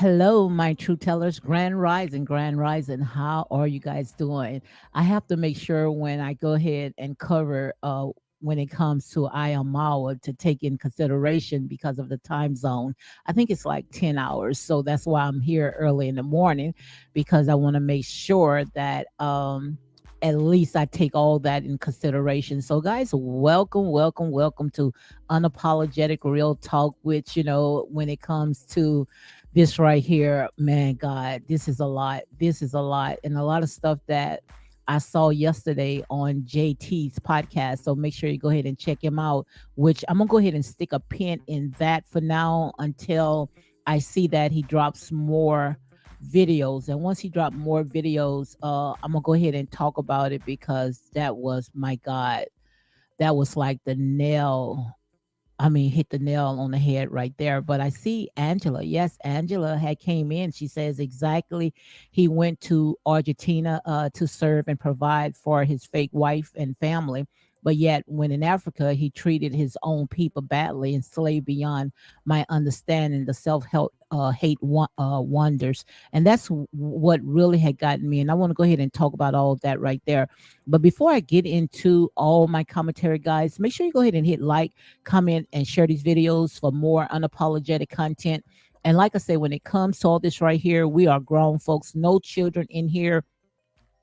Hello, my true tellers, Grand Rising, Grand Rising. How are you guys doing? I have to make sure when I go ahead and cover when it comes to Ayamawa to take in consideration because of the time zone. I think it's like 10 hours. So that's why I'm here early in the morning because I want to make sure that at least I take all that in consideration. So guys, welcome, welcome, welcome to Unapologetic Real Talk, which, when it comes to this right here, man, God, this is a lot. This is a lot. And a lot of stuff that I saw yesterday on JT's podcast. So make sure you go ahead and check him out, which I'm going to go ahead and stick a pin in that for now until I see that he drops more videos. And once he dropped more videos, I'm going to go ahead and talk about it because that was, my God, that was like the nail. I mean, hit the nail on the head right there. But I see Angela. Yes, Angela had came in. She says exactly. He went to Argentina to serve and provide for his fake wife and family. But yet, when in Africa, he treated his own people badly, enslaved beyond my understanding. The self-help wonders, and that's what really had gotten me. And I want to go ahead and talk about all of that right there. But before I get into all my commentary, guys, make sure you go ahead and hit like, comment, and share these videos for more unapologetic content. And like I say, when it comes to all this right here, we are grown folks, no children in here,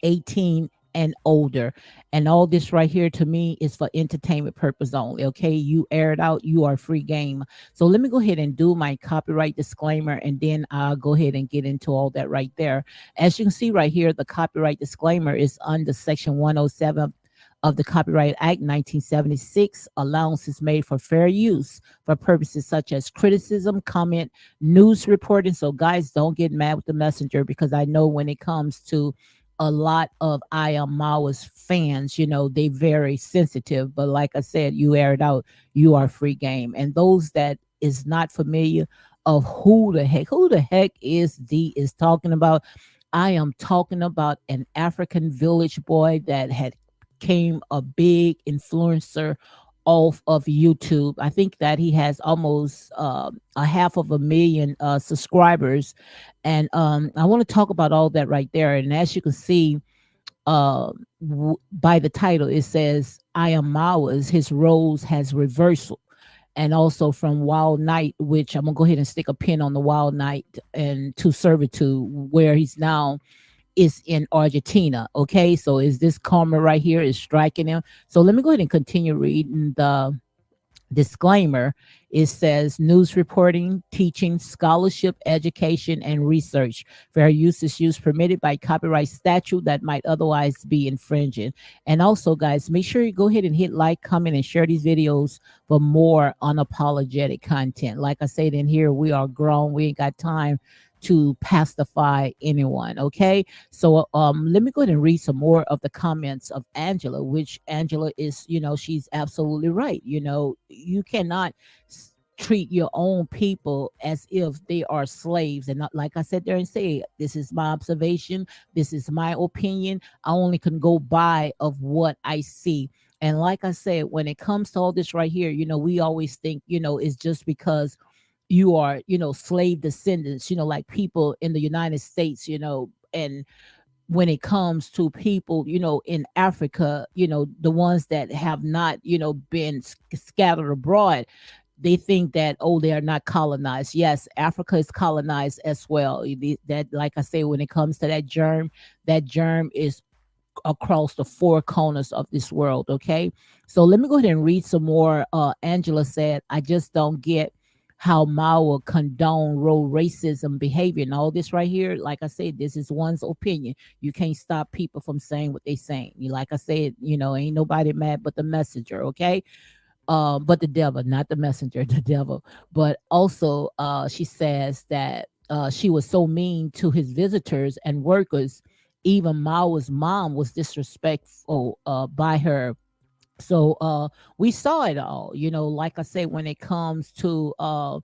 18 and older. And all this right here to me is for entertainment purpose only. Okay. You air it out, you are free game. So let me go ahead and do my copyright disclaimer and then I'll go ahead and get into all that right there. As you can see right here, the copyright disclaimer is under section 107 of the Copyright Act 1976. Allowance is made for fair use for purposes such as criticism, comment, news reporting. So guys, don't get mad with the messenger because I know when it comes to a lot of Ayamawa's fans, they very sensitive. But like I said, you air it out, you are free game. And those that is not familiar of who the heck is D is talking about. I am talking about an African village boy that had came a big influencer off of YouTube. I think that he has almost a half of a million subscribers, and I want to talk about all that right there. And as you can see, by the title, it says "I am Mawa's." His roles has reversal, and also from Wild Night, which I'm gonna go ahead and stick a pin on the Wild Night and to Servitude, where he's now is in Argentina. Okay, so is this karma right here is striking him? So let me go ahead and continue reading the disclaimer. It says news reporting, teaching, scholarship, education, and research. Fair use is used permitted by copyright statute that might otherwise be infringing. And also, guys, make sure you go ahead and hit like, comment, and share these videos for more unapologetic content. Like I said in here, we are grown. We ain't got time to pacify anyone. Okay. So let me go ahead and read some more of the comments of Angela, which Angela is, she's absolutely right. You cannot treat your own people as if they are slaves. And not, like I said there and say, this is my observation, this is my opinion. I only can go by of what I see. And like I said, when it comes to all this right here, we always think, it's just because you are, slave descendants, like people in the United States, and when it comes to people, in Africa, the ones that have not, been scattered abroad, they think that, oh, they are not colonized. Yes, Africa is colonized as well. That, like I say, when it comes to that germ is across the four corners of this world. Okay, so let me go ahead and read some more. Angela said, I just don't get how Mao will condone racism behavior and all this right here. Like I said, this is one's opinion. You can't stop people from saying what they saying. Like I said, ain't nobody mad but the messenger. Okay, but the devil, not the messenger, the devil. But also, she says that she was so mean to his visitors and workers. Even Mao's mom was disrespectful by her. So we saw it all, like I say, when it comes to all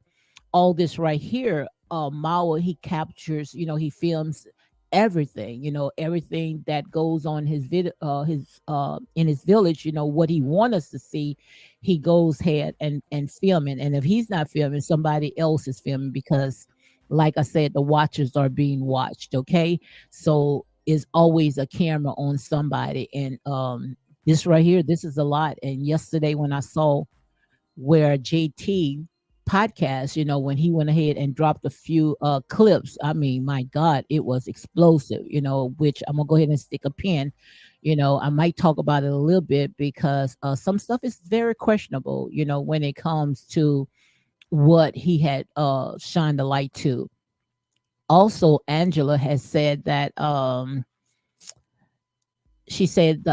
this right here, Mao, he captures, he films everything, everything that goes on his in his village, what he wants us to see, he goes ahead and filming. And if he's not filming, somebody else is filming because like I said, the watchers are being watched. Okay, so is always a camera on somebody, and this right here, this is a lot. And yesterday when I saw where JT podcast, when he went ahead and dropped a few clips, I mean, my God, it was explosive, which I'm gonna go ahead and stick a pin. I might talk about it a little bit because some stuff is very questionable, when it comes to what he had shined the light to. Also, Angela has said that she said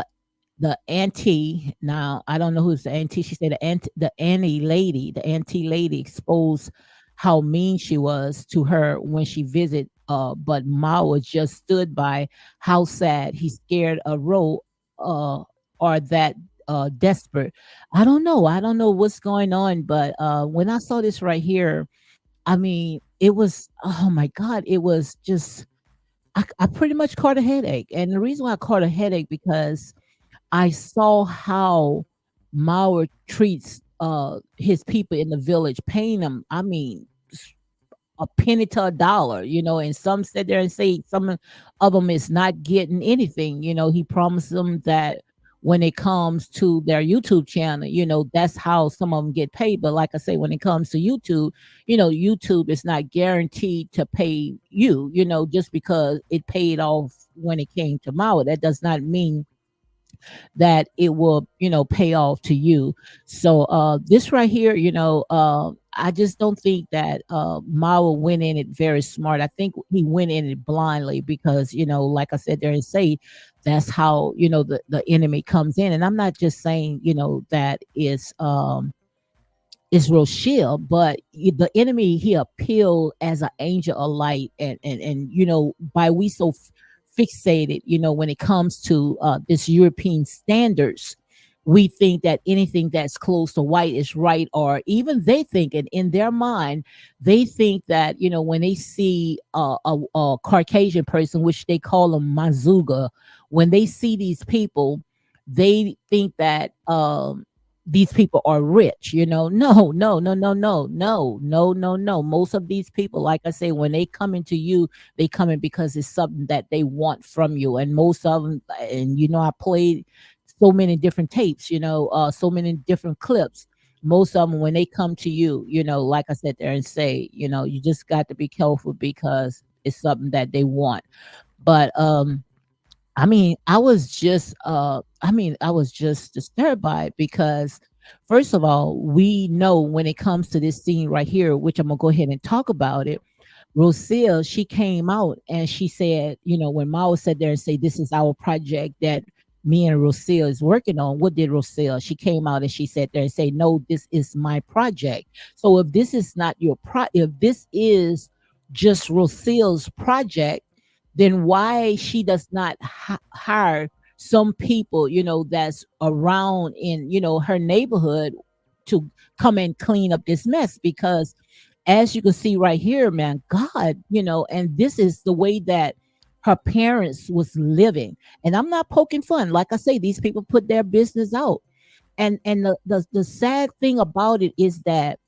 the auntie, now I don't know who's the auntie. She said the auntie lady exposed how mean she was to her when she visited. But Mawa just stood by. How sad. He scared a row, uh, or that desperate. I don't know what's going on. But when I saw this right here, I mean, it was, oh my God, it was just, I pretty much caught a headache. And the reason why I caught a headache because I saw how Mauer treats his people in the village, paying them, I mean, a penny to a dollar, and some sit there and say some of them is not getting anything. He promised them that when it comes to their YouTube channel, that's how some of them get paid. But like I say, when it comes to YouTube, YouTube is not guaranteed to pay you, just because it paid off when it came to Mauer. That does not mean that it will, pay off to you. So this right here, I just don't think that Mawa went in it very smart. I think he went in it blindly because, like I said there and say, that's how, the enemy comes in. And I'm not just saying, that is Rochelle, but the enemy he appealed as an angel of light, and by we so fixated, when it comes to this European standards, we think that anything that's close to white is right, or even they think, and in their mind, they think that when they see a Caucasian person, which they call them Mazuga, when they see these people, they think that these people are rich, no, no, no, no, no, no, no, no, no. Most of these people, like I say, when they come into you, they come in because it's something that they want from you. And most of them, and I played so many different tapes, so many different clips. Most of them, when they come to you, like I said there and say, you just got to be careful because it's something that they want. But I was just disturbed by it because first of all, we know when it comes to this scene right here, which I'm gonna go ahead and talk about it. Rocio, she came out and she said, when Mao sat there and say, "This is our project that me and Rocio is working on." What did Rocio? She came out and she sat there and say, "No, this is my project." So if this is not if this is just Rocio's project, then why she does not hire some people, that's around in, her neighborhood to come and clean up this mess? Because as you can see right here, man, God, and this is the way that her parents was living. And I'm not poking fun. Like I say, these people put their business out. And the sad thing about it is that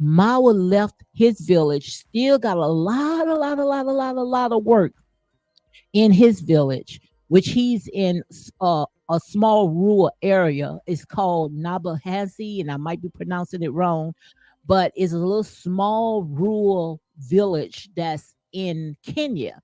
Mawa left his village, still got a lot of work in his village, which he's in a small rural area. It's called Nabahazi, and I might be pronouncing it wrong, but it's a little small rural village that's in Kenya.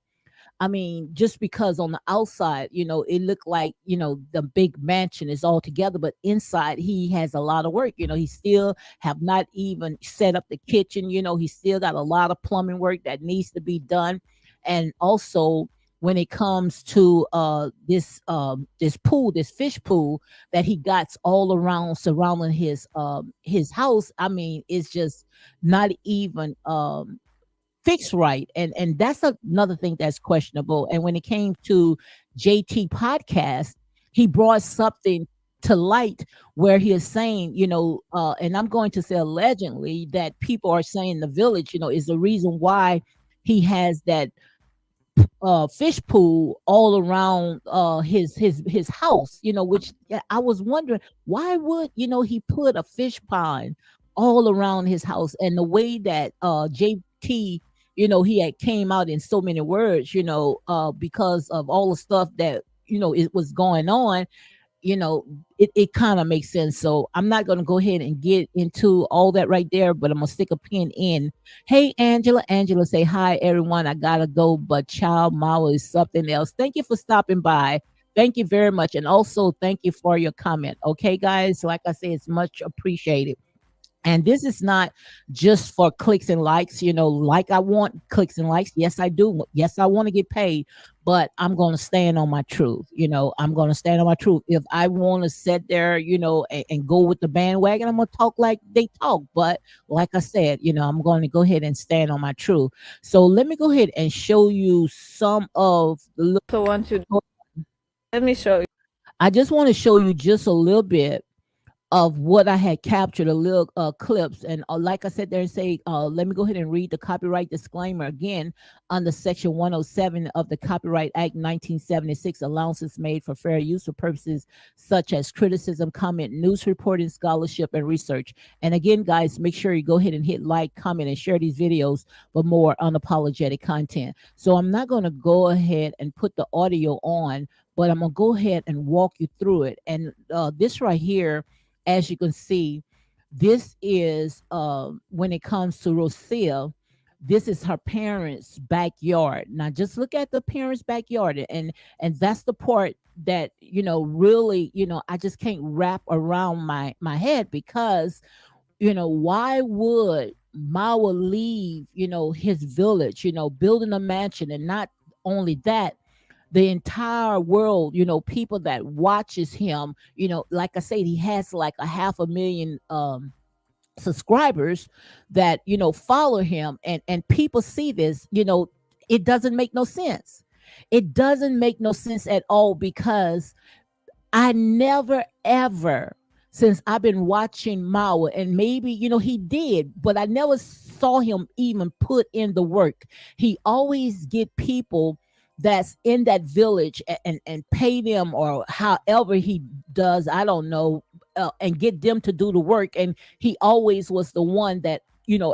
I mean, just because on the outside, it looked like, the big mansion is all together, but inside he has a lot of work. He still have not even set up the kitchen. He still got a lot of plumbing work that needs to be done. And also when it comes to this pool, this fish pool that he got all around surrounding his house, I mean, it's just not even fixed right. And that's another thing that's questionable. And when it came to JT podcast, he brought something to light where he is saying, and I'm going to say allegedly that people are saying the village, is the reason why he has that fish pool all around his house, which, yeah, I was wondering why would he put a fish pond all around his house. And the way that JT he had came out in so many words, because of all the stuff that, it was going on, you know, it kind of makes sense. So I'm not going to go ahead and get into all that right there, but I'm going to stick a pin in. Hey, Angela. Angela say, hi, everyone. I got to go, but Child Mama is something else. Thank you for stopping by. Thank you very much. And also, thank you for your comment. Okay, guys. Like I say, it's much appreciated. And this is not just for clicks and likes, like I want clicks and likes. Yes, I do. Yes, I want to get paid, but I'm going to stand on my truth. I'm going to stand on my truth. If I want to sit there, and go with the bandwagon, I'm going to talk like they talk. But like I said, I'm going to go ahead and stand on my truth. So let me go ahead and show you some of the. So want to let me show you. I just want to show you just a little bit of what I had captured, a little clips. And like I said there and say, let me go ahead and read the copyright disclaimer again under Section 107 of the Copyright Act 1976, allowances made for fair use for purposes such as criticism, comment, news reporting, scholarship, and research. And again, guys, make sure you go ahead and hit like, comment, and share these videos for more unapologetic content. So I'm not going to go ahead and put the audio on, but I'm going to go ahead and walk you through it. And this right here, as you can see, this is when it comes to Rosia, this is her parents' backyard. Now just look at the parents' backyard, and that's the part that really, I just can't wrap around my head, because why would Mawa leave his village, building a mansion, and not only that, the entire world, people that watches him, like I said, he has like a 500,000 subscribers that, follow him, and people see this, it doesn't make no sense. It doesn't make no sense at all, because I never ever, since I've been watching Mawa, and maybe he did, but I never saw him even put in the work. He always get people that's in that village, and pay them, or however he does, I don't know, and get them to do the work. And he always was the one that,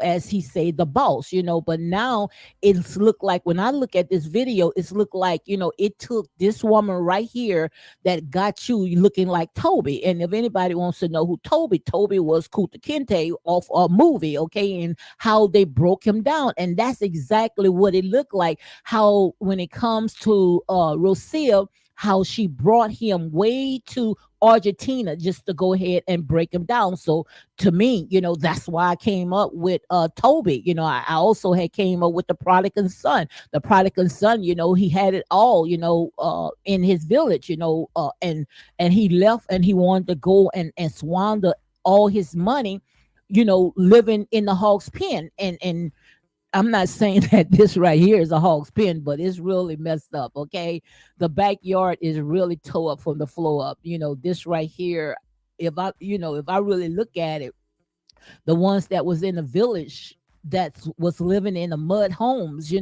as he say, the boss, but now it's look like, when I look at this video, it's look like, it took this woman right here that got you looking like Toby. And if anybody wants to know who Toby was Kuta Kinte off a movie, okay, and how they broke him down. And that's exactly what it looked like, how when it comes to Rosia, how she brought him way to Argentina just to go ahead and break him down. So to me, that's why I came up with Toby. I also had came up with the prodigal son. The prodigal son, he had it all, in his village, and he left, and he wanted to go and squander all his money, living in the hog's pen. And I'm not saying that this right here is a hog's pen, but it's really messed up. Okay. The backyard is really tore up from the floor up. This right here, if I really look at it, the ones that was in the village that was living in the mud homes,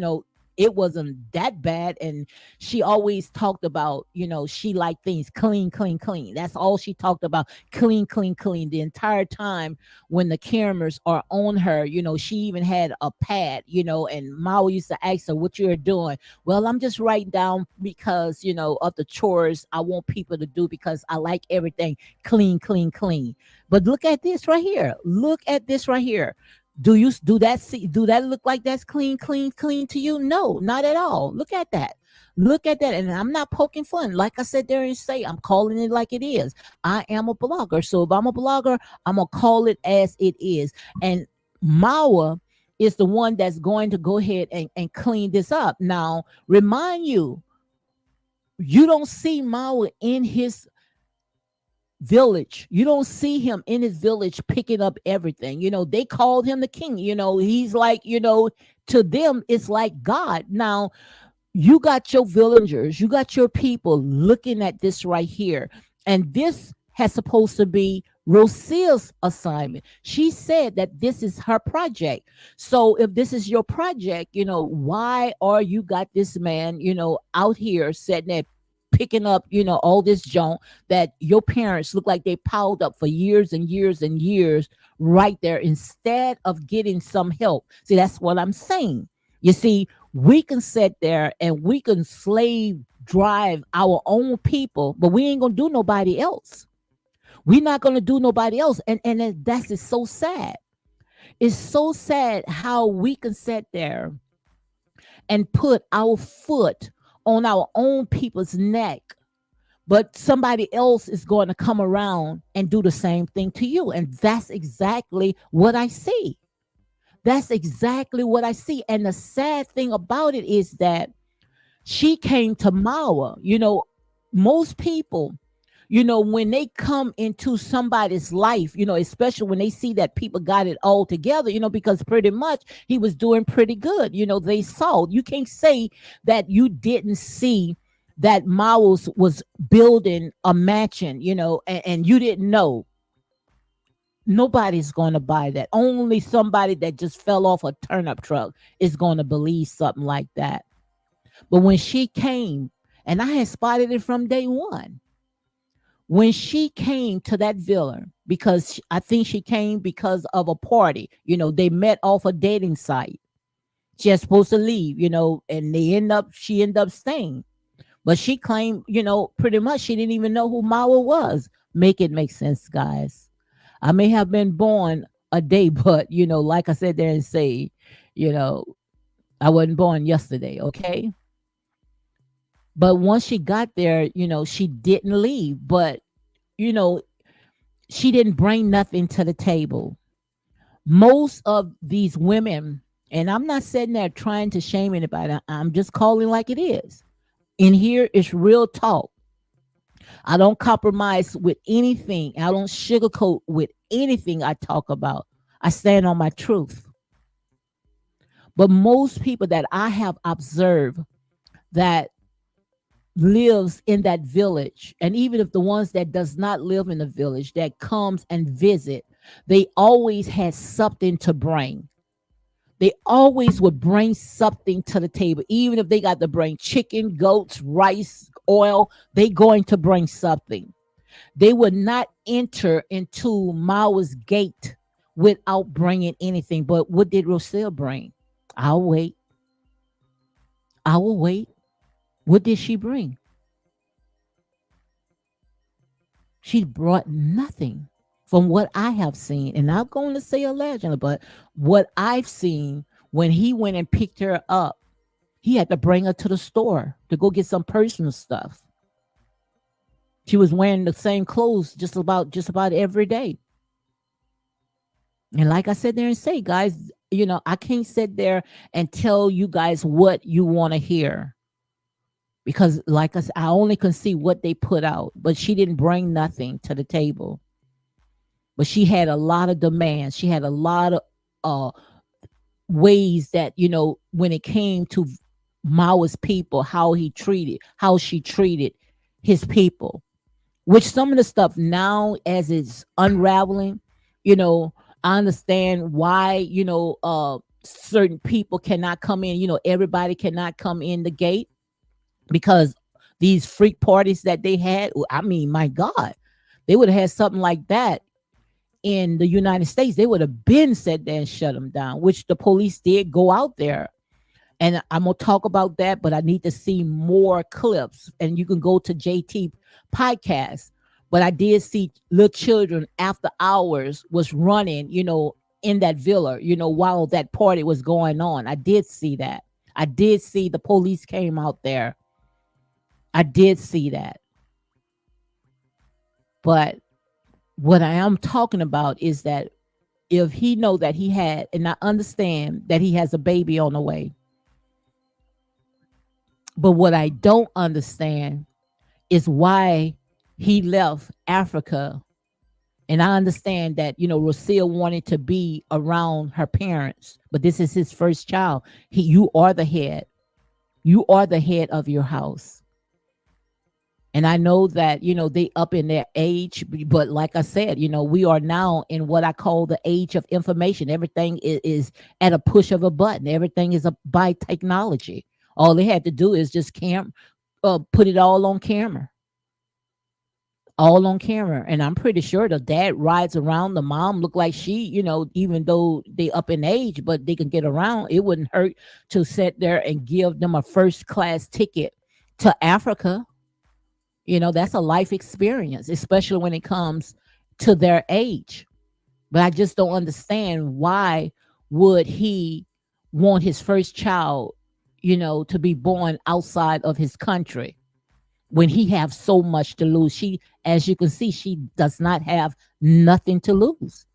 it wasn't that bad. And she always talked about, she liked things clean, clean, clean. That's all she talked about. Clean, clean, clean. The entire time when the cameras are on her, she even had a pad, and Mao used to ask her what you're doing. Well, I'm just writing down because, of the chores I want people to do, because I like everything clean, clean, clean. But look at this right here. Look at this right here. Do that look like that's clean, clean, clean to you? No, not at all. Look at that. Look at that. And I'm not poking fun. Like I said there and say, I'm calling it like it is. I am a blogger. So if I'm a blogger, I'm gonna call it as it is. And Mawa is the one that's going to go ahead and clean this up. Now, remind you, you don't see Mawa in his village. You don't see him in his village picking up everything. They called him the king. He's like, to them, it's like God. Now, you got your villagers, you got your people looking at this right here. And this has supposed to be Rosia's assignment. She said that this is her project. So if this is your project, why are you got this man, out here sitting there picking up, all this junk that your parents look like they piled up for years and years and years right there, instead of getting some help? See, that's what I'm saying. You see, we can sit there and we can slave drive our own people, but we ain't gonna do nobody else. We're not gonna do nobody else. And that's just so sad. It's so sad how we can sit there and put our foot on our own people's neck, but somebody else is going to come around and do the same thing to you. And that's exactly what I see. That's exactly what I see. And the sad thing about it is that she came to Mawa. Most people, when they come into somebody's life, especially when they see that people got it all together, because pretty much he was doing pretty good. They saw. You can't say that you didn't see that Mawa was building a mansion, and you didn't know. Nobody's going to buy that. Only somebody that just fell off a turnip truck is going to believe something like that. But when she came, and I had spotted it from day one, when she came to that villa, because I think she came because of a party, they met off a dating site. She was supposed to leave, and she ended up staying. But she claimed, pretty much she didn't even know who Mawa was. Make it make sense, guys. I may have been born a day, but like I said there and say, you know, I wasn't born yesterday, okay? But once she got there, she didn't leave. But, you know, she didn't bring nothing to the table. Most of these women, and I'm not sitting there trying to shame anybody, I'm just calling like it is. In here, it's real talk. I don't compromise with anything. I don't sugarcoat with anything I talk about. I stand on my truth. But most people that I have observed that lives in that village, and even if the ones that does not live in the village that comes and visit, they always had something to bring. They always would bring something to the table, even if they got to bring chicken, goats, rice, oil. They going to bring something. They would not enter into Mao's gate without bringing anything. But what did Rosil bring? I'll wait. I will wait. What did she bring? She brought nothing from what I have seen. And I'm going to say allegedly, but what I've seen, when he went and picked her up, he had to bring her to the store to go get some personal stuff. She was wearing the same clothes just about every day. And like I said there and say, guys, I can't sit there and tell you guys what you want to hear, because like I said, I only can see what they put out. But she didn't bring nothing to the table. But she had a lot of demands. She had a lot of ways that, when it came to Mao's people, how she treated his people. Which some of the stuff now, as it's unraveling, I understand why, certain people cannot come in. Everybody cannot come in the gate, because these freak parties that they had, I mean, my God, they would have had something like that in the United States. They would have been said there and shut them down, which the police did go out there. And I'm going to talk about that, but I need to see more clips. And you can go to JT podcast. But I did see little children after hours was running, in that villa, while that party was going on. I did see that. I did see the police came out there. I did see that. But what I am talking about is that if he know that he had, and I understand that he has a baby on the way, but what I don't understand is why he left Africa. And I understand that, Rocio wanted to be around her parents, but this is his first child. You are the head. You are the head of your house. And I know that, they up in their age, but like I said, we are now in what I call the age of information. Everything is at a push of a button. Everything is by technology. All they had to do is just put it all on camera. all on camera. And I'm pretty sure the dad rides around. The mom look like she, even though they up in age, but they can get around. It wouldn't hurt to sit there and give them a first class ticket to Africa. That's a life experience, especially when it comes to their age. But I just don't understand, why would he want his first child, to be born outside of his country when he have so much to lose. She, as you can see, she does not have nothing to lose.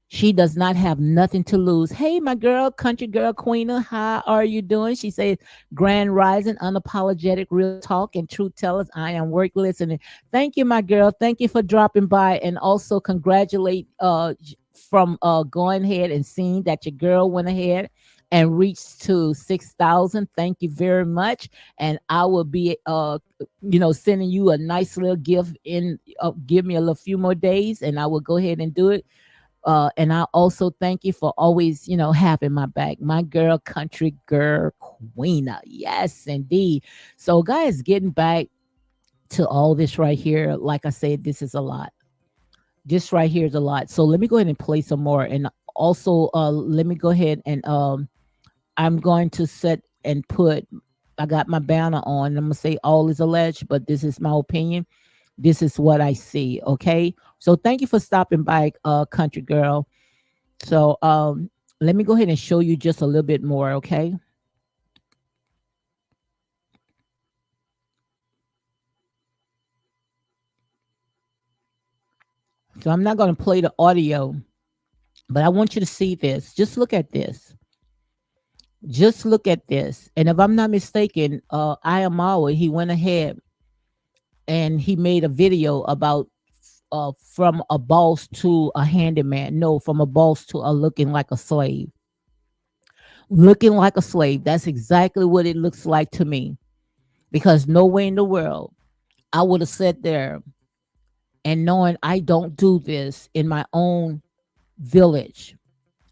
She does not have nothing to lose. Hey, my girl, country girl, Queena, how are you doing? She says, Grand Rising, unapologetic, real talk, and truth tellers. I am work listening. Thank you, my girl. Thank you for dropping by, and also congratulate from going ahead and seeing that your girl went ahead and reached to 6,000. Thank you very much, and I will be sending you a nice little gift in. Give me a little few more days, and I will go ahead and do it. And I also thank you for always, having my back. My girl, country girl, Queena. Yes, indeed. So, guys, getting back to all this right here, like I said, this is a lot. This right here is a lot. So let me go ahead and play some more. And also, let me go ahead and I'm going to set and put, I got my banner on. I'm going to say all is alleged, but this is my opinion. This is what I see. Okay. So thank you for stopping by, country girl. So let me go ahead and show you just a little bit more. Okay. So I'm not going to play the audio, but I want you to see this. Just look at this. Just look at this. And if I'm not mistaken, Ayamawa, he went ahead and he made a video about from a boss to a handyman. No, from a boss to a looking like a slave. Looking like a slave. That's exactly what it looks like to me. Because no way in the world I would have sat there and knowing I don't do this in my own village,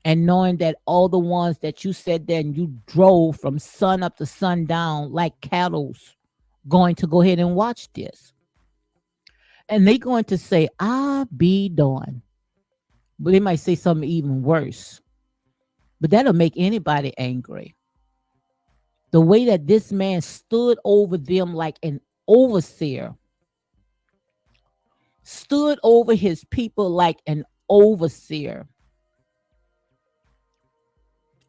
and knowing that all the ones that you said there and you drove from sun up to sundown like cattle's going to go ahead and watch this. And they going to say, I be darned. But they might say something even worse. But that'll make anybody angry. The way that this man stood over them like an overseer, stood over his people like an overseer.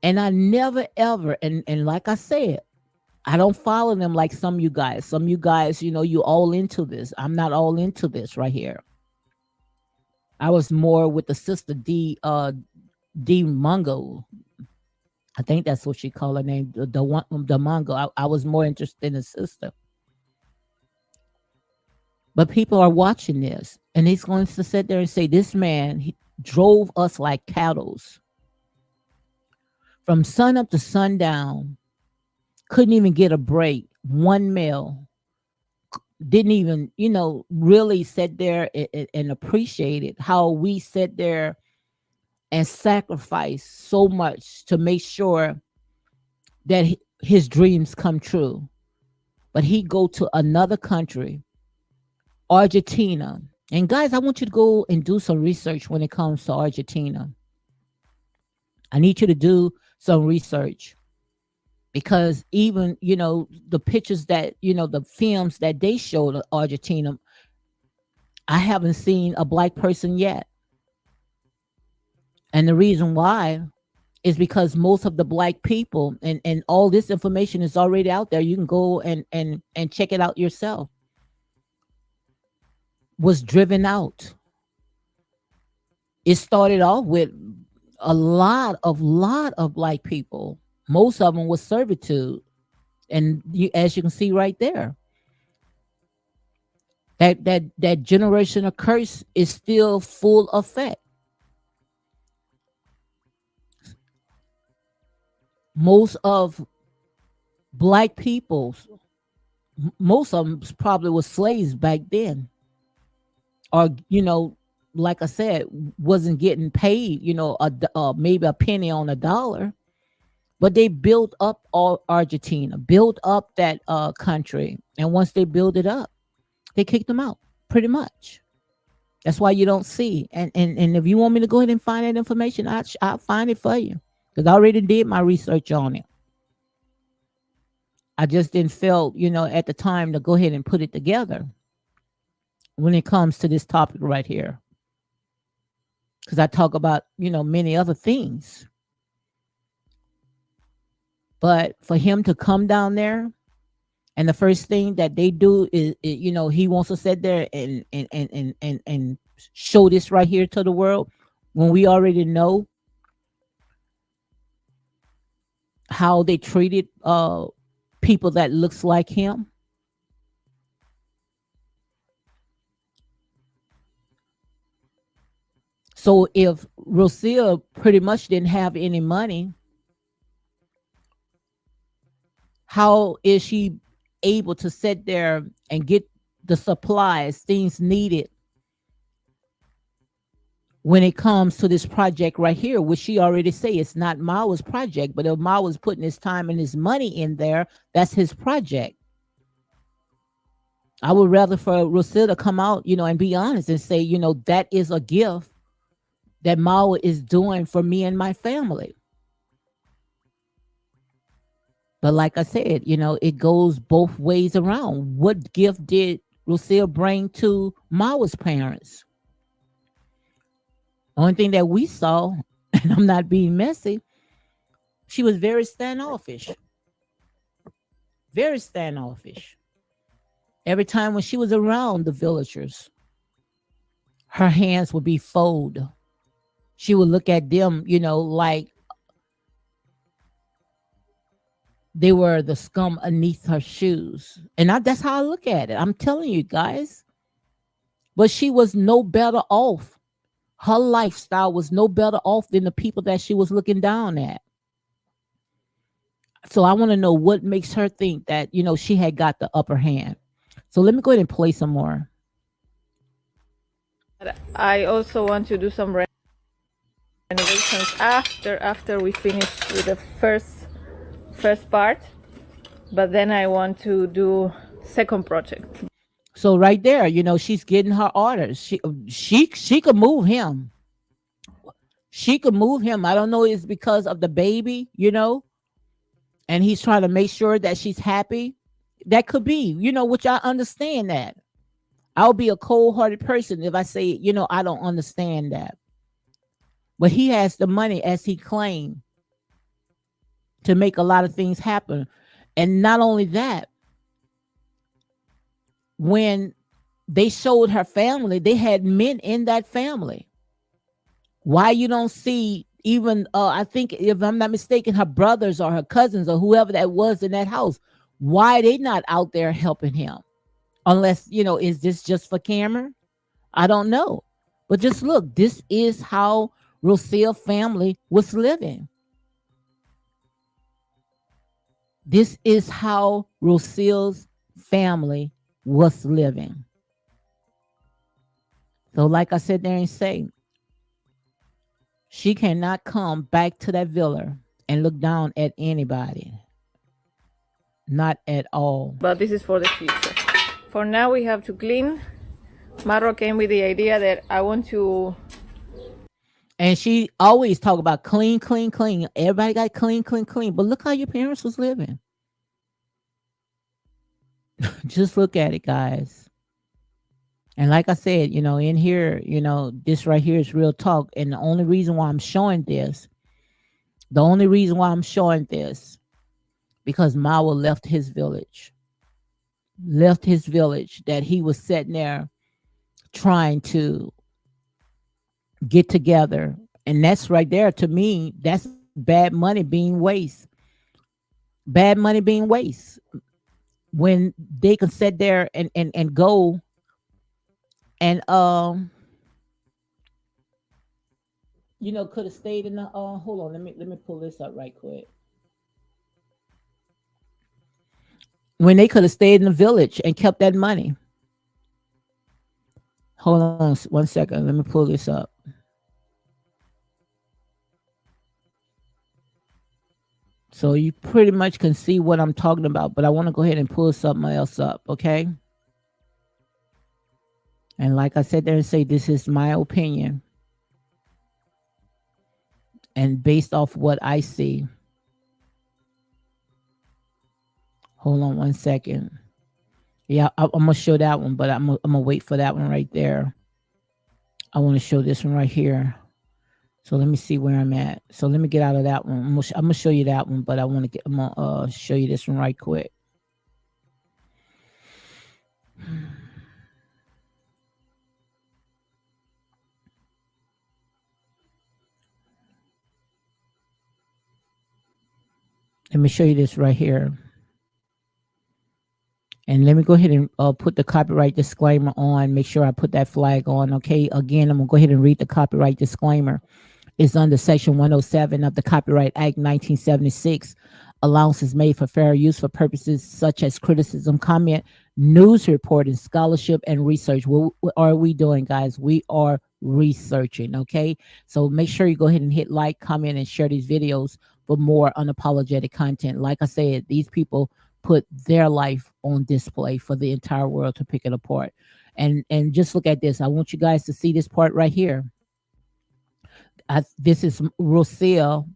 And I never ever, and like I said, I don't follow them like some of you guys. Some of you guys, you all into this. I'm not all into this right here. I was more with the sister D Mungo. I think that's what she called her name, the one, the Mungo. I was more interested in the sister. But people are watching this, and he's going to sit there and say, "This man he drove us like cattle from sun up to sundown. Couldn't even get a break. One meal. Didn't even, really sit there and appreciate it. How we sit there and sacrifice so much to make sure that his dreams come true. But he go to another country, Argentina. And guys, I want you to go and do some research when it comes to Argentina. I need you to do some research, because even, the pictures that, the films that they showed of Argentina, I haven't seen a black person yet. And the reason why is because most of the black people, and all this information is already out there. You can go and check it out yourself. Was driven out. It started off with a lot of black people. Most of them was servitude, and as you can see right there, that generational curse is still full effect. Most of black people, most of them probably was slaves back then, or like I said, wasn't getting paid, maybe a penny on a dollar. But they built up all Argentina, built up that country, and once they built it up, they kicked them out. pretty much. That's why you don't see. And if you want me to go ahead and find that information, I'll find it for you because I already did my research on it. I just didn't feel, at the time to go ahead and put it together when it comes to this topic right here. Because I talk about, many other things. But for him to come down there, and the first thing that they do is, he wants to sit there and show this right here to the world when we already know how they treated people that looks like him. So if Rosia pretty much didn't have any money, how is she able to sit there and get the supplies, things needed when it comes to this project right here, which she already say it's not Mawa's project, but if Mawa's putting his time and his money in there, that's his project. I would rather for Rosia to come out, and be honest and say, that is a gift that Mawa is doing for me and my family. But like I said, it goes both ways around. What gift did Lucille bring to Mawa's parents? Only thing that we saw, and I'm not being messy, she was very standoffish. Very standoffish. Every time when she was around the villagers, her hands would be folded. She would look at them, like they were the scum beneath her shoes. And that's how I look at it. I'm telling you guys. But she was no better off. Her lifestyle was no better off than the people that she was looking down at. So I want to know what makes her think that, she had got the upper hand. So let me go ahead and play some more. I also want to do some renovations after we finish with the first part, but then I want to do second project. So right there, she's getting her orders. She could move him. She could move him. I don't know, it's because of the baby, and he's trying to make sure that she's happy. That could be, which I understand that. I'll be a cold-hearted person if I say, I don't understand that. But he has the money, as he claimed, to make a lot of things happen. And not only that, when they showed her family, they had men in that family. Why you don't see even, I think, if I'm not mistaken, her brothers or her cousins or whoever that was in that house, why they not out there helping him? Unless, is this just for camera? I don't know. But just look, this is how Rosia family was living. This is how Rosia's family was living. So like I said there and say, she cannot come back to that villa and look down at anybody. Not at all. But this is for the future. For now, we have to clean. Marro came with the idea that I want to. And she always talk about clean, clean, clean. Everybody got clean, clean, clean. But look how your parents was living. Just look at it, guys. And like I said, in here, this right here is real talk. And the only reason why I'm showing this, because Mawa left his village. That he was sitting there trying to get together. And that's right there, to me, that's bad money being waste. Bad money being waste. When they can sit there and go and could have stayed in the hold on, let me pull this up right quick. When they could have stayed in the village and kept that money. Hold on 1 second. Let me pull this up. So you pretty much can see what I'm talking about, but I want to go ahead and pull something else up, okay? And like I said there and say, this is my opinion. And based off what I see, hold on one second. Yeah, I'm gonna show that one, but I'm gonna wait for that one right there. I want to show this one right here. So let me see where I'm at. So let me get out of that one. I'm gonna show you that one, but I'm gonna show you this one right quick. Let me show you this right here. And let me go ahead and put the copyright disclaimer on. Make sure I put that flag on. Okay. Again, I'm gonna go ahead and read the copyright disclaimer. Is under Section 107 of the Copyright Act 1976. Allowances made for fair use for purposes such as criticism, comment, news reporting, scholarship, and research. What are we doing, guys? We are researching, okay? So make sure you go ahead and hit like, comment, and share these videos for more unapologetic content. Like I said, these people put their life on display for the entire world to pick it apart. And just look at this. I want you guys to see this part right here. This is Rocio.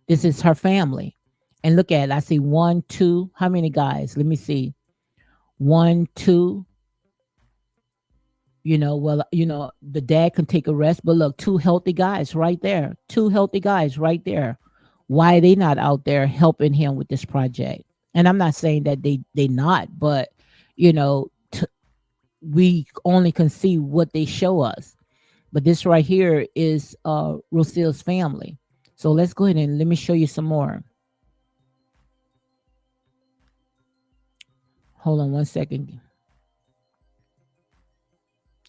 This is her family. And look at it. I see one, two. How many guys? Let me see. One, two. The dad can take a rest, but look, two healthy guys right there. Two healthy guys right there. Why are they not out there helping him with this project? And I'm not saying that they not, but you know, we only can see what they show us. But this right here is Rocio's family. So let's go ahead and let me show you some more. Hold on one second.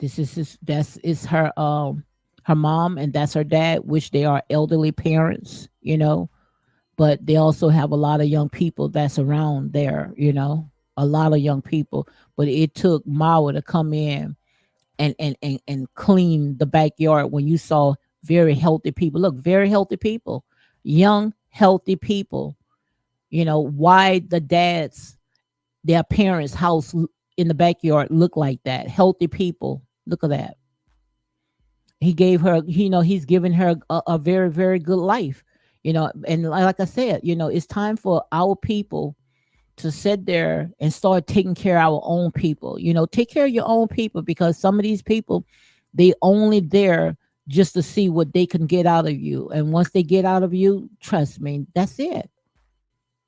That's is her mom, and that's her dad, which they are elderly parents, but they also have a lot of young people that's around there, a lot of young people. But it took Mawa to come in and clean the backyard when you saw very healthy people. Look, very healthy people, young, healthy people. Why their parents' house in the backyard look like that. Healthy people. Look at that. He gave her, he's given her a very, very good life. And like I said, it's time for our people to sit there and start taking care of our own people. Take care of your own people, because some of these people, they only there just to see what they can get out of you. And once they get out of you, trust me, that's it.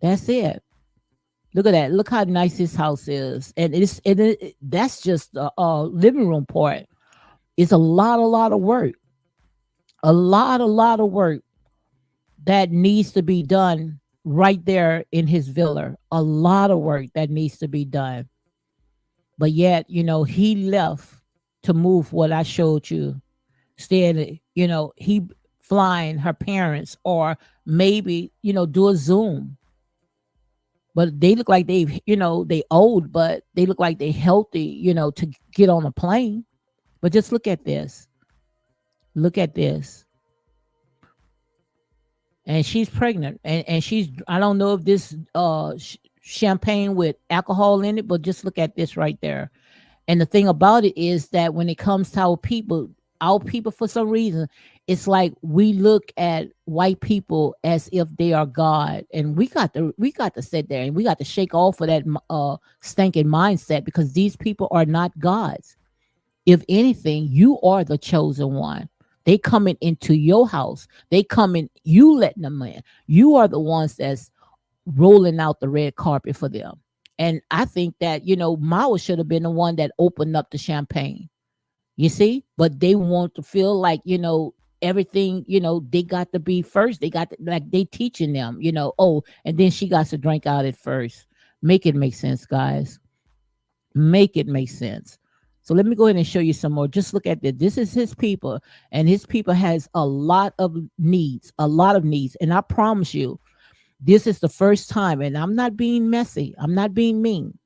That's it. Look at that. Look how nice his house is. And that's just the living room part. It's a lot of work. A lot of work that needs to be done right there in his villa. A lot of work that needs to be done. But yet, he left to move what I showed you. Instead, he flying her parents, or maybe, do a Zoom. But they look like they old, but they look like they healthy, to get on a plane. But just look at this. Look at this. And she's pregnant, and she's, I don't know if this champagne with alcohol in it, but just look at this right there. And the thing about it is that when it comes to our people for some reason, it's like we look at white people as if they are God, and we got to sit there and we got to shake off of that stinking mindset, because these people are not gods. If anything, you are the chosen one. They coming into your house. They coming, you letting them in. You are the ones that's rolling out the red carpet for them. And I think that, Mao should have been the one that opened up the champagne. You see? But they want to feel like, everything, they got to be first. They got to, like, they teaching them, and then she got to drink out at first. Make it make sense, guys. Make it make sense. So let me go ahead and show you some more. Just look at this. This is his people, and his people has a lot of needs, a lot of needs. And I promise you, this is the first time, and I'm not being messy. I'm not being mean,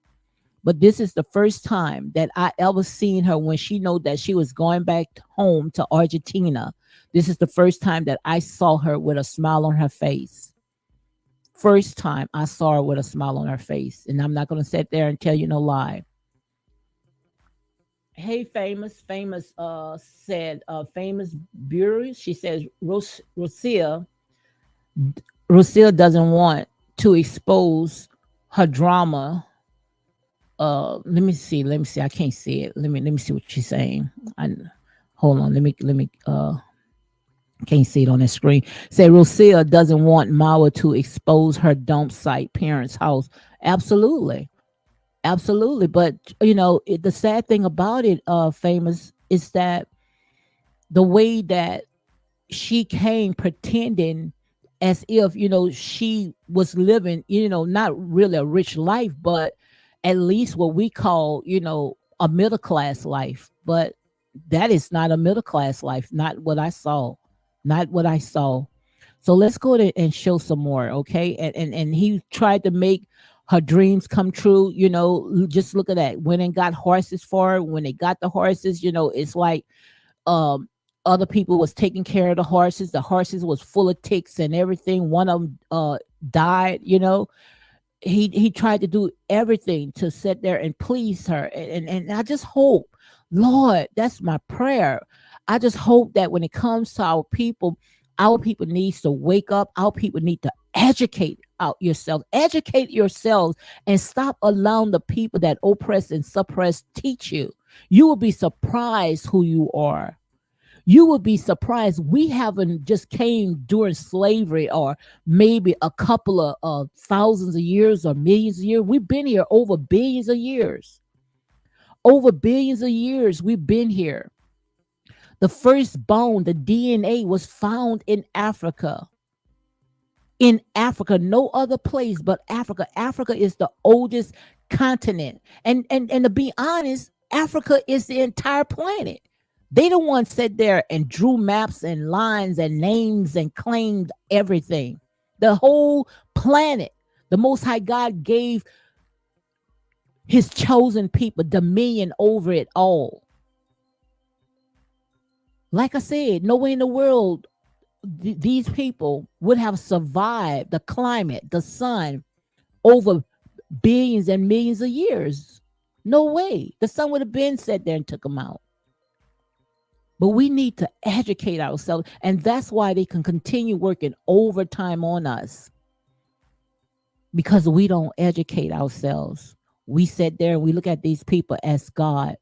but this is the first time that I ever seen her when she know that she was going back home to Argentina. This is the first time that I saw her with a smile on her face. First time I saw her with a smile on her face. And I'm not going to sit there and tell you no lie. Hey, famous said famous Bureau. She says Rosia doesn't want to expose her drama. Let me see. I can't see it. Let me see what she's saying. I hold on. Let me can't see it on the screen. Say Rosia doesn't want Mawa to expose her dump site parents' house. Absolutely. Absolutely. But the sad thing about it, famous, is that the way that she came pretending as if she was living not really a rich life, but at least what we call a middle class life. But that is not a middle class life. Not what I saw. Not what I saw. So let's go to and show some more. Okay. And he tried to make her dreams come true. Just look at that. Went and got horses for her. When they got the horses, it's like um other people was taking care of the horses was full of ticks and everything. One of them died. He tried to do everything to sit there and please her, and I just hope, Lord, that's my prayer. I just hope that when it comes to our people needs to wake up. Our people need to educate yourselves, and stop allowing the people that oppress and suppress teach you. You will be surprised who you are. You would be surprised. We haven't just came during slavery, or maybe a couple of thousands of years or millions of years. We've been here over billions of years. Over billions of years, we've been here. The first bone, the DNA, was found in Africa. In Africa, no other place but Africa. Africa is the oldest continent. And to be honest, Africa is the entire planet. They the ones sat there and drew maps and lines and names and claimed everything. The whole planet. The Most High God gave his chosen people dominion over it all. Like I said, nowhere in the world these people would have survived the climate, the sun, over billions and millions of years. No way. The sun would have been sat there and took them out. But we need to educate ourselves. And that's why they can continue working overtime on us, because we don't educate ourselves. We sit there and we look at these people as God.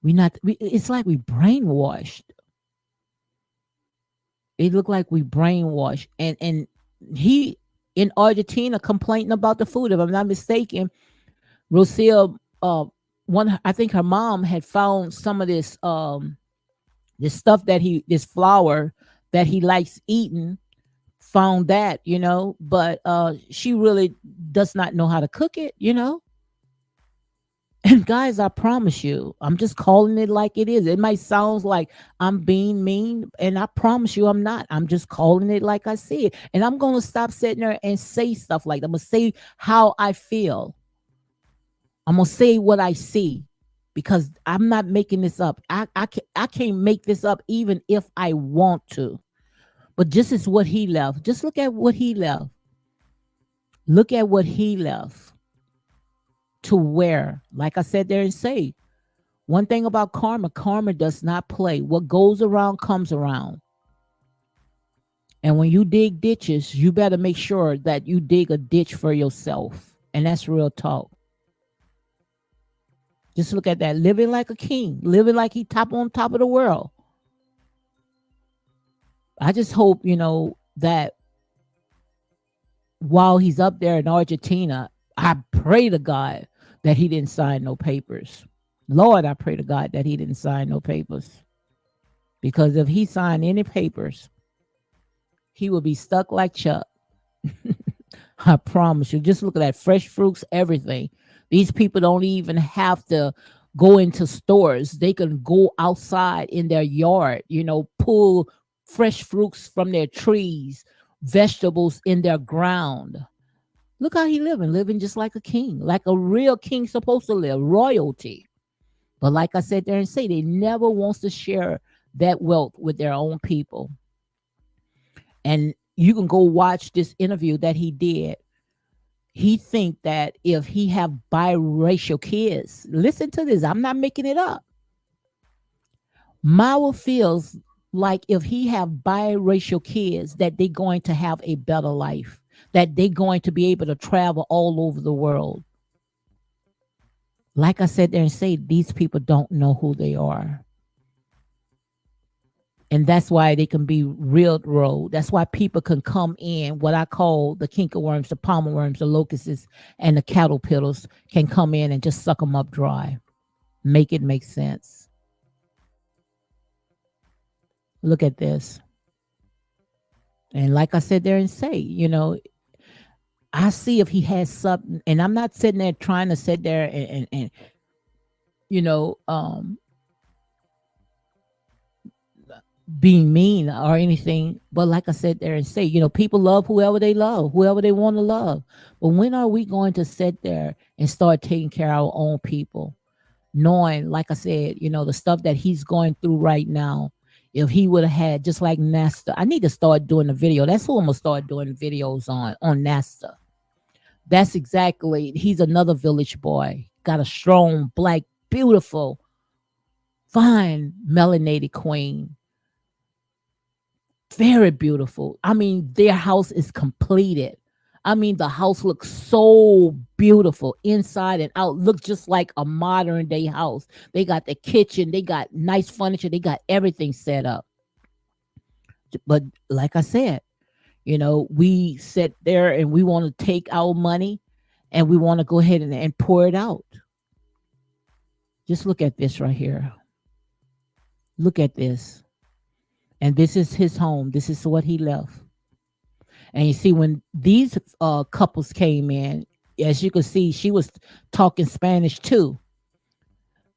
It's like we brainwashed. It looked like we brainwashed. And he in Argentina complaining about the food. If I'm not mistaken, Rocio, I think her mom had found some of this stuff this flour that he likes eating, found that, but she really does not know how to cook it. And guys, I promise you, I'm just calling it like it is. It might sound like I'm being mean, and I promise you I'm not. I'm just calling it like I see it. And I'm going to stop sitting there and say stuff like that. I'm going to say how I feel. I'm going to say what I see, because I'm not making this up. I can't make this up even if I want to. But this is what he left. Just look at what he left. Look at what he left. To where, like I said there and say, one thing about karma does not play. What goes around comes around. And when you dig ditches, you better make sure that you dig a ditch for yourself. And that's real talk. Just look at that. Living like a king, living like he on top of the world. I just hope, that while he's up there in Argentina, I pray to God that he didn't sign no papers. Lord, I pray to God that he didn't sign no papers. Because if he signed any papers, he will be stuck like Chuck. I promise you. Just look at that. Fresh fruits, everything. These people don't even have to go into stores. They can go outside in their yard, pull fresh fruits from their trees, vegetables in their ground. Look how he living just like a king, like a real king supposed to live, royalty. But like I said there and say, they never wants to share that wealth with their own people. And you can go watch this interview that he did. He think that if he have biracial kids, listen to this, I'm not making it up. Mao feels like if he have biracial kids that they're going to have a better life, that they're going to be able to travel all over the world. Like I said there and say, these people don't know who they are. And that's why they can be real road. That's why people can come in, what I call the worms, the palmer worms, the locusts, and the caterpillars can come in and just suck them up dry. Make it make sense. Look at this. And like I said there and say, I see if he has something, and I'm not sitting there trying to sit there and you know, um, being mean or anything. But like I said there and say, people love whoever they want to love. But when are we going to sit there and start taking care of our own people? Knowing, like I said, the stuff that he's going through right now. If he would have had just like Nasta, I need to start doing a video. That's who I'm gonna start doing videos on Nasta. That's exactly. He's another village boy. Got a strong, black, beautiful, fine, melanated queen. Very beautiful. I mean, their house is completed. I mean, the house looks so beautiful inside and out. Look just like a modern day house. They got the kitchen, they got nice furniture, they got everything set up. But like I said, we sit there and we want to take our money and we want to go ahead and pour it out. Just look at this right here. Look at this. And this is his home. This is what he left. And you see, when these couples came in, as you can see, she was talking Spanish too.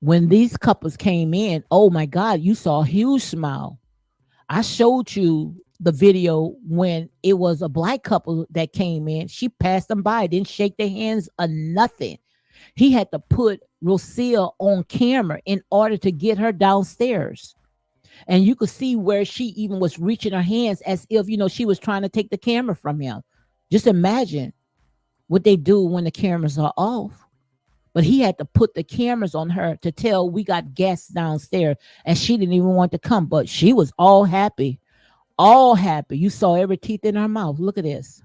When these couples came in, oh my God, you saw a huge smile. I showed you the video when it was a black couple that came in. She passed them by, didn't shake their hands or nothing. He had to put Rosia on camera in order to get her downstairs. And you could see where she even was reaching her hands as if, she was trying to take the camera from him. Just imagine what they do when the cameras are off. But he had to put the cameras on her to tell we got guests downstairs. And she didn't even want to come, but she was all happy. All happy. You saw every teeth in her mouth. Look at this.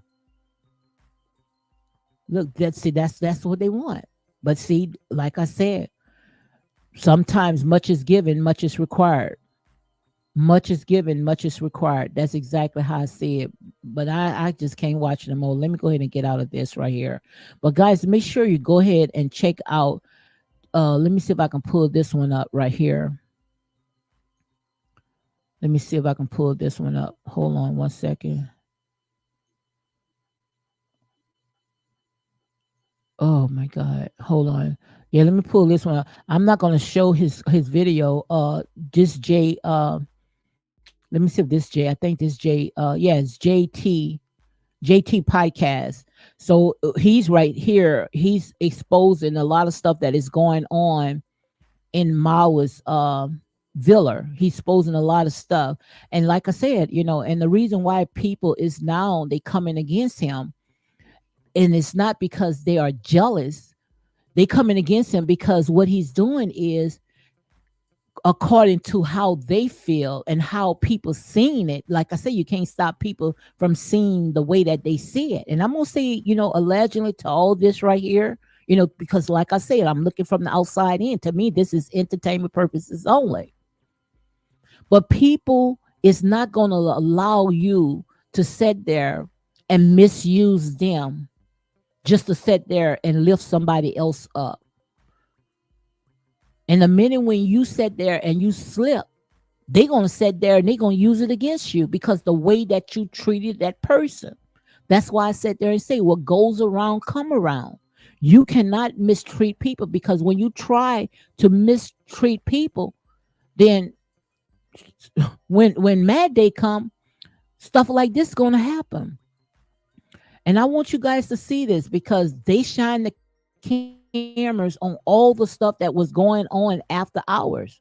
Look, that's what they want. But see, like I said, sometimes much is given, much is required. Much is given, much is required. That's exactly how I see it. But I just can't watch them all. Let me go ahead and get out of this right here. But guys, make sure you go ahead and check out. Let me see if I can pull this one up right here. Let me see if I can pull this one up. Hold on one second. Oh my God. Hold on. Yeah, let me pull this one up. I'm not gonna show his video. This J let me see if this J. I think this J yeah, it's JT podcast. So he's right here. He's exposing a lot of stuff that is going on in Mawa's villa. He's exposing a lot of stuff. And like I said, and the reason why people is now they coming against him, and it's not because they are jealous. They coming against him because what he's doing is according to how they feel and how people seeing it. Like I say, you can't stop people from seeing the way that they see it. And I'm gonna say, allegedly to all this right here, because like I said, I'm looking from the outside in. To me, this is entertainment purposes only. But people is not gonna allow you to sit there and misuse them just to sit there and lift somebody else up. And the minute when you sit there and you slip, they're going to sit there and they're going to use it against you because the way that you treated that person. That's why I sit there and say what goes around come around. You cannot mistreat people, because when you try to mistreat people, then when mad day come, stuff like this is going to happen. And I want you guys to see this because they shine the cameras on all the stuff that was going on after hours.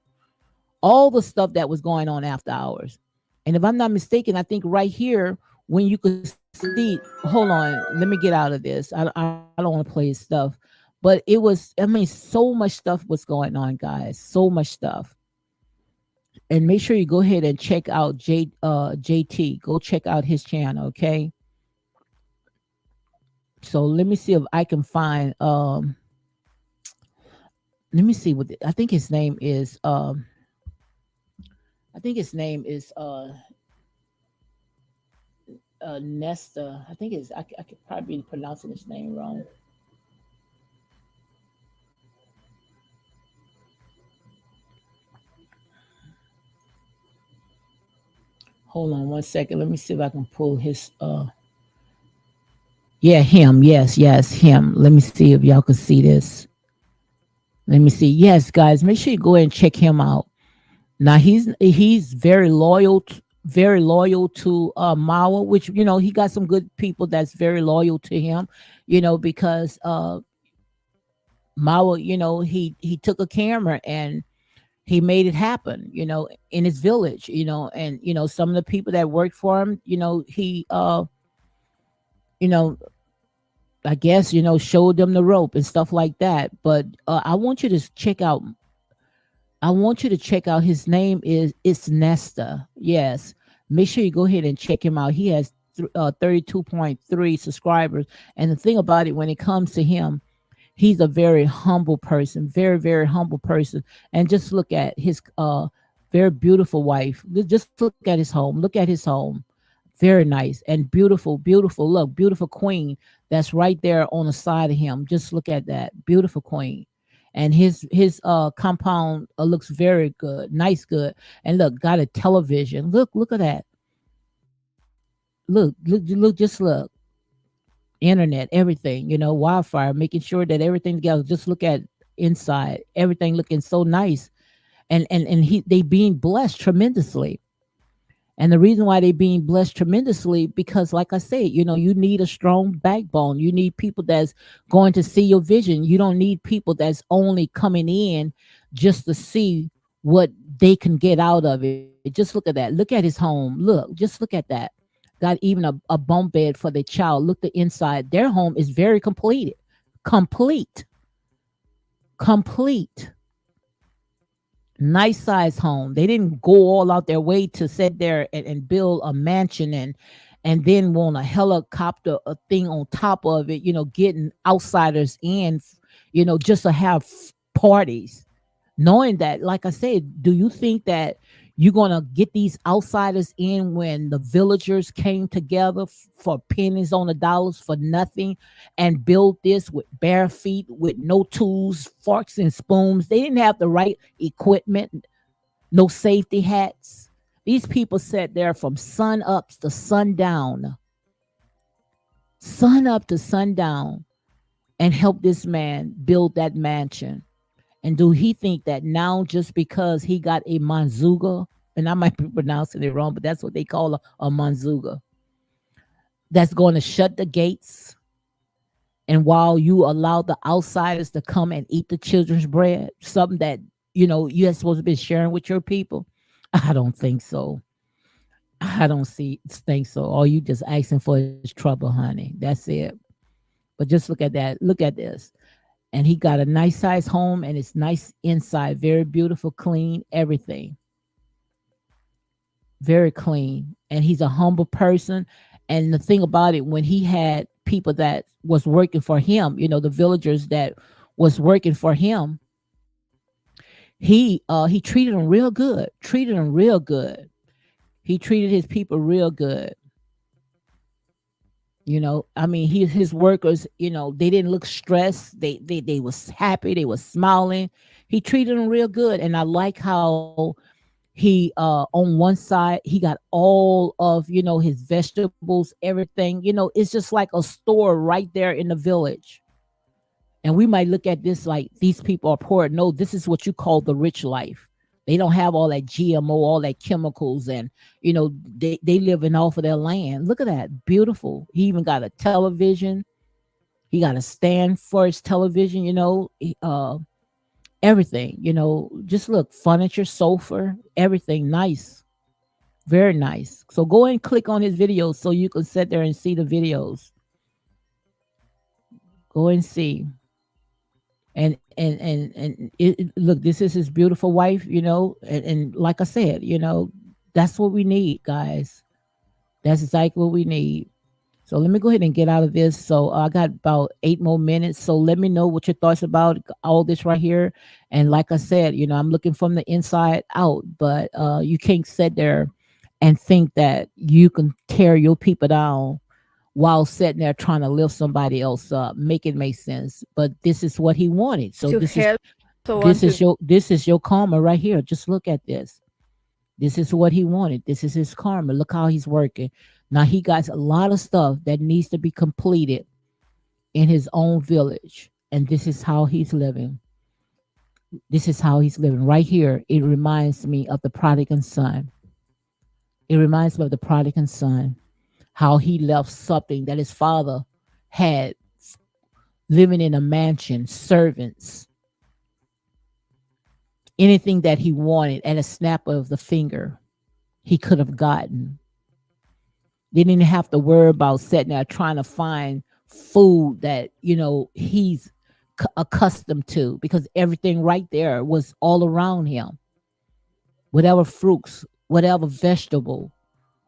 All the stuff that was going on after hours. And if I'm not mistaken, I think right here, when you could see see, hold on, let me get out of this. I don't want to play his stuff, but it was, I mean, so much stuff was going on, guys, so much stuff. And make sure you go ahead and check out JT. Go check out his channel, okay? So let me see if I can find let me see what I think his name is I think his name is Nesta. I think it's I could probably be pronouncing his name wrong. Hold on one second. Let me see if I can pull his yeah, him. Yes, yes, him. Let me see if y'all can see this. Let me see. Yes, guys, make sure you go ahead and check him out. Now he's very loyal to Mawa, which he got some good people that's very loyal to him, because Mawa, he took a camera and he made it happen, in his village, and some of the people that worked for him, he you know, I guess, showed them the rope and stuff like that. But I want you to check out his name is it's Nesta. Yes. Make sure you go ahead and check him out. He has 32.3 subscribers. And the thing about it, when it comes to him, he's a very humble person, very, very humble person. And just look at his very beautiful wife. Just look at his home. Look at his home. Very nice and beautiful, beautiful. Look, beautiful queen that's right there on the side of him. Just look at that. Beautiful queen. And his compound looks very good, nice, good. And look, got a television. Look at that. Look, just look. Internet, everything, wildfire, making sure that everything together. Just look at inside, everything looking so nice. And they being blessed tremendously. And the reason why they being blessed tremendously, because like I said, you need a strong backbone. You need people that's going to see your vision. You don't need people that's only coming in just to see what they can get out of it. Just look at that. Look at his home. Look, just look at that. Got even a bunk bed for their child. Look the inside. Their home is very completed. Complete. Complete. Nice size home. They didn't go all out their way to sit there and build a mansion and then want a helicopter a thing on top of it, getting outsiders in, just to have parties. Knowing that, like I said, do you think that you're gonna get these outsiders in when the villagers came together for pennies on the dollars for nothing and built this with bare feet, with no tools, forks and spoons? They didn't have the right equipment, no safety hats. These people sat there from sun up to sundown, sun up to sundown, and helped this man build that mansion. And do he think that now just because he got a manzuga, and I might be pronouncing it wrong, but that's what they call a manzuga, that's going to shut the gates? And while you allow the outsiders to come and eat the children's bread, something that, you're supposed to be sharing with your people? I don't think so. I don't think so. All you just asking for is trouble, honey. That's it. But just look at that. Look at this. And he got a nice size home and it's nice inside, very beautiful, clean, everything. Very clean. And he's a humble person. And the thing about it, when he had people that was working for him, the villagers that was working for him, he treated them real good. Treated them real good. He treated his people real good. I mean, his workers, they didn't look stressed. They was happy. They was smiling. He treated them real good. And I like how he on one side he got all of his vegetables, everything. It's just like a store right there in the village. And we might look at this like these people are poor. No, this is what you call the rich life. They don't have all that GMO, all that chemicals, and they living off of their land. Look at that, beautiful. He even got a television. He got a stand for his television. Everything. Just look, furniture, sofa, everything nice. Very nice. So go and click on his videos so you can sit there and see the videos. Go and see. Look, this is his beautiful wife, and like I said, that's what we need, guys. That's exactly what we need. So let me go ahead and get out of this. So I got about 8 more minutes. So let me know what your thoughts about all this right here. And like I said, I'm looking from the inside out, but you can't sit there and think that you can tear your people down while sitting there trying to lift somebody else up. Make it make sense. But this is what he wanted. So To this is help. So want this to is your this is your karma right here. Just look at this. This is what he wanted. This is his karma. Look how he's working. Now he got a lot of stuff that needs to be completed in his own village. And this is how he's living. This is how he's living. Right here, it reminds me of the prodigal son. It reminds me of the prodigal son, how he left something that his father had, living in a mansion, servants, anything that he wanted at a snap of the finger, he could have gotten. They didn't have to worry about sitting there trying to find food that, he's accustomed to, because everything right there was all around him. Whatever fruits, whatever vegetable,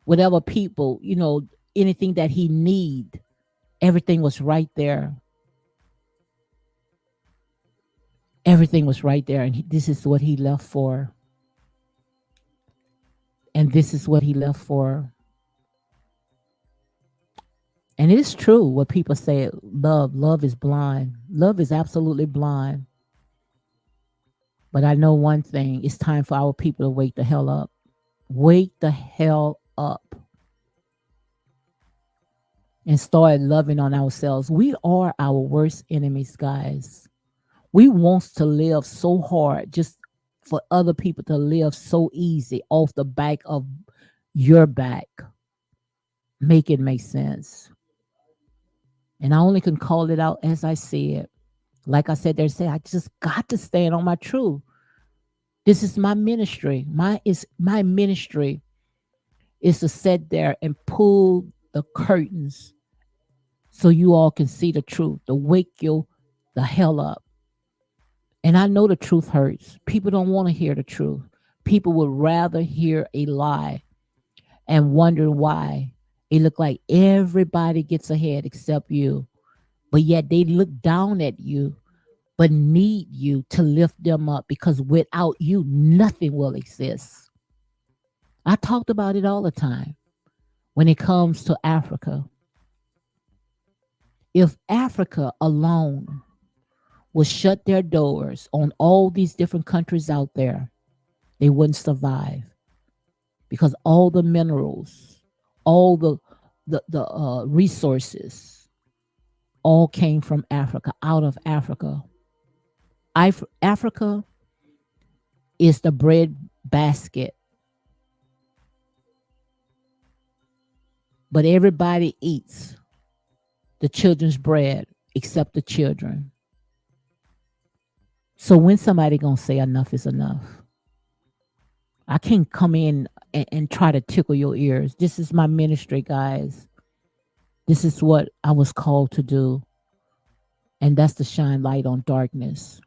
whatever people, anything that he need, everything was right there. Everything was right there. And this is what he left for. And this is what he left for. And it's true what people say, love is blind. Love is absolutely blind. But I know one thing, it's time for our people to wake the hell up. Wake the hell up. And start loving on ourselves. We are our worst enemies, guys. We want to live so hard just for other people to live so easy off the back of your back. Make it make sense. And I only can call it out as I see it. Like I said, they say I just got to stand on my truth. This is my ministry. My ministry is to sit there and pull the curtains so you all can see the truth, to wake you the hell up. And I know the truth hurts. People don't want to hear the truth. People would rather hear a lie and wonder why. It look like everybody gets ahead except you. But yet they look down at you, but need you to lift them up, because without you, nothing will exist. I talked about it all the time when it comes to Africa. If Africa alone would shut their doors on all these different countries out there, they wouldn't survive, because all the minerals, all the resources, all came from Africa, out of Africa. Africa is the bread basket, but everybody eats the children's bread except the children. So when somebody gonna say enough is enough? I can't come in and try to tickle your ears. This is my ministry, guys. This is what I was called to do, and that's to shine light on darkness.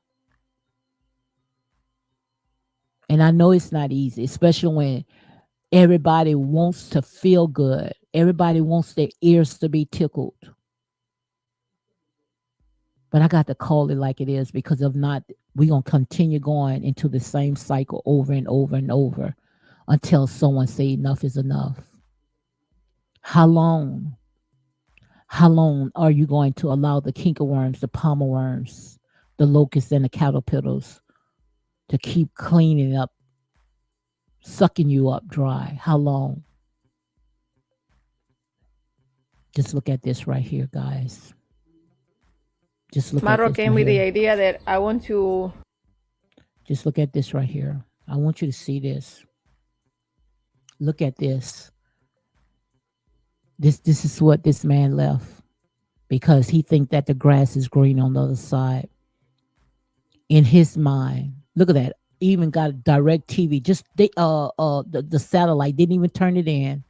And I know it's not easy, especially when everybody wants to feel good. Everybody wants their ears to be tickled. But I got to call it like it is, because if not, we're going to continue going into the same cycle over and over and over until someone say enough is enough. How long? How long are you going to allow the cankerworms, the palmer worms, the locusts, and the caterpillars to keep cleaning up, sucking you up dry? How long? Just look at this right here, guys. Just look at Maro this came right with the here. idea that I want to. Just look at this right here. I want you to see this. Look at this. This is what this man left, because he think that the grass is green on the other side. In his mind, look at that. even got a direct TV. Just the satellite didn't even turn it in.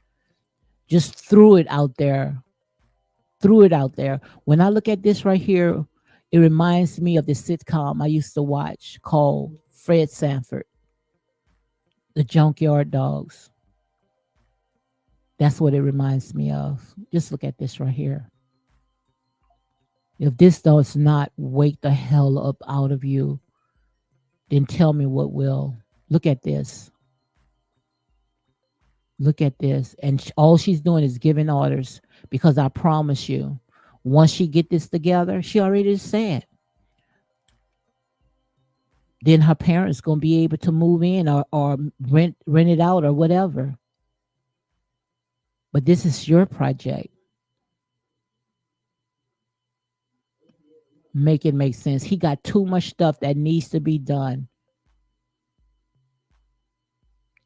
Just threw it out there. Threw it out there. When I look at this right here, it reminds me of the sitcom I used to watch called Fred Sanford, The Junkyard Dogs. That's what it reminds me of. Just look at this right here. If this does not wake the hell up out of you, then tell me what will. Look at this. Look at this. And all she's doing is giving orders, because I promise you, once she get this together, she already said, then her parents going to be able to move in, or rent it out or whatever. But this is your project. Make it make sense. He got too much stuff that needs to be done.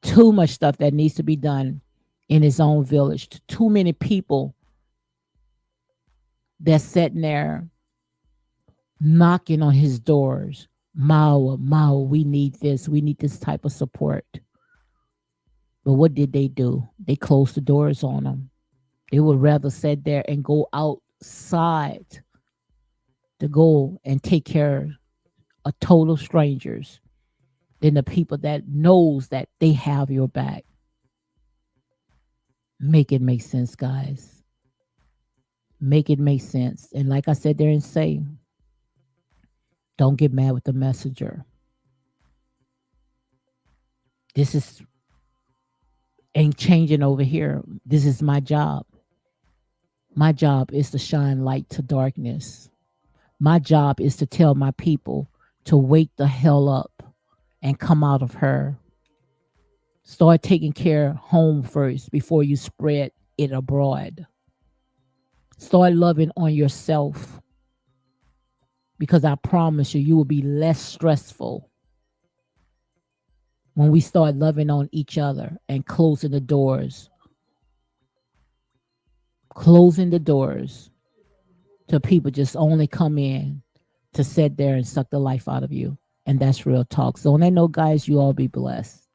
Too much stuff that needs to be done in his own village. Too many people that's sitting there knocking on his doors. Mao, we need this. We need this type of support. But what did they do? They closed the doors on them. They would rather sit there and go outside to go and take care of total strangers than the people that knows that they have your back. Make it make sense, guys. Make it make sense. And like I said there and say, don't get mad with the messenger. This is ain't changing over here. This is my job. My job is to shine light to darkness. My job is to tell my people to wake the hell up and come out of her. Start taking care home first before you spread it abroad. Start loving on yourself, because I promise you, you will be less stressful when we start loving on each other and closing the doors. Closing the doors to people just only come in to sit there and suck the life out of you. And that's real talk. So on that note, guys, you all be blessed.